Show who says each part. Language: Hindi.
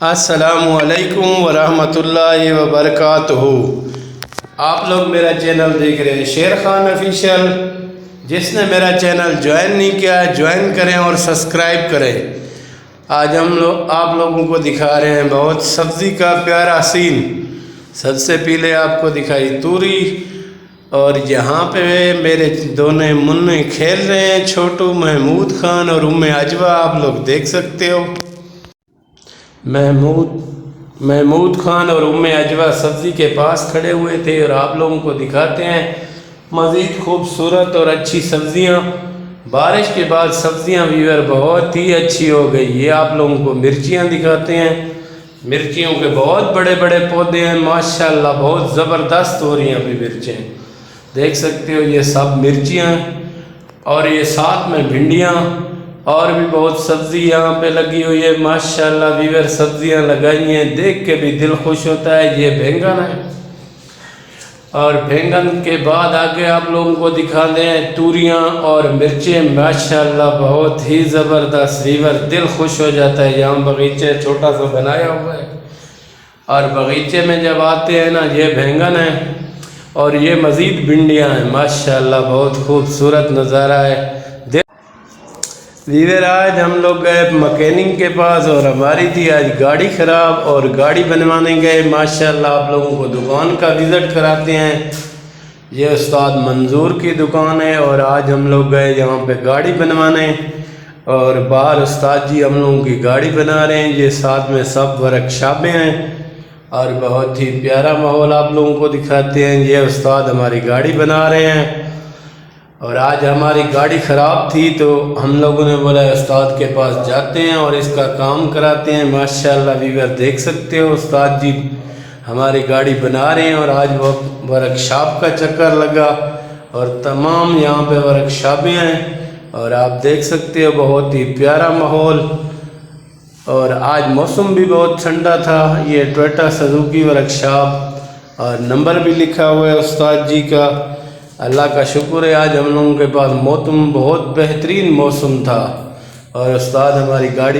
Speaker 1: अस्सलामुअलैकुम वरहमतुल्लाहि वबरकातुहू। आप लोग मेरा चैनल देख रहे हैं शेर खान ऑफिशियल। जिसने मेरा चैनल ज्वाइन नहीं किया है ज्वाइन करें और सब्सक्राइब करें। आज हम लोग आप लोगों को दिखा रहे हैं बहुत सब्ज़ी का प्यारा सीन। सबसे पहले आपको दिखाई तूरी, और यहाँ पे मेरे दोनों मुन्ने खेल रहे हैं, छोटू महमूद खान और उम्मे अजवा। आप लोग देख सकते हो महमूद खान और उम्मे अजवा सब्ज़ी के पास खड़े हुए थे। और आप लोगों को दिखाते हैं मज़ीद खूबसूरत और अच्छी सब्ज़ियाँ। बारिश के बाद सब्ज़ियाँ व्यूअर बहुत ही अच्छी हो गई। ये आप लोगों को मिर्चियाँ दिखाते हैं। मिर्चियों के बहुत बड़े बड़े पौधे हैं माशाल्लाह, बहुत ज़बरदस्त हो रही हैं अभी मिर्चें, देख सकते हो। ये सब मिर्चियाँ और ये साथ में भिंडियाँ और भी बहुत सब्ज़ी यहाँ पे लगी हुई है माशाल्लाह। व्यूअर सब्ज़ियाँ लगाई हैं, देख के भी दिल खुश होता है। ये बैंगन है, और बैंगन के बाद आगे आप लोगों को दिखा दें तूरियाँ और मिर्चें माशाल्लाह बहुत ही ज़बरदस्त। व्यूअर दिल खुश हो जाता है। यहाँ बगीचे छोटा सा बनाया हुआ है, और बगीचे में जब आते हैं ना, ये बैंगन है और ये मज़ीद भिंडियाँ हैं माशाल्लाह, बहुत खूबसूरत नज़ारा है। व्यूअर आज हम लोग गए मैकेनिक के पास, और हमारी थी आज गाड़ी ख़राब, और गाड़ी बनवाने गए माशाल्लाह। आप लोगों को दुकान का विज़िट कराते हैं। ये उस्ताद मंजूर की दुकान है, और आज हम लोग गए यहाँ पे गाड़ी बनवाने, और बाहर उस्ताद जी हम लोगों की गाड़ी बना रहे हैं। ये साथ में सब वर्कशॉपें हैं, और बहुत ही प्यारा माहौल आप लोगों को दिखाते हैं। ये उस्ताद हमारी गाड़ी बना रहे हैं, और आज हमारी गाड़ी ख़राब थी तो हम लोगों ने बोला उस्ताद के पास जाते हैं और इसका काम कराते हैं माशाल्लाह। व्यूअर देख सकते हो उस्ताद जी हमारी गाड़ी बना रहे हैं, और आज वो वर्कशॉप का चक्कर लगा, और तमाम यहाँ पे वर्कशॉपें हैं, और आप देख सकते हो बहुत ही प्यारा माहौल। और आज मौसम भी बहुत ठंडा था। ये टोयोटा सुजुकी वर्कशॉप, और नंबर भी लिखा हुआ है उस्ताद जी का। अल्लाह का शुक्र है आज हम लोगों के पास मौसम बहुत बेहतरीन मौसम था, और उस्ताद हमारी गाड़ी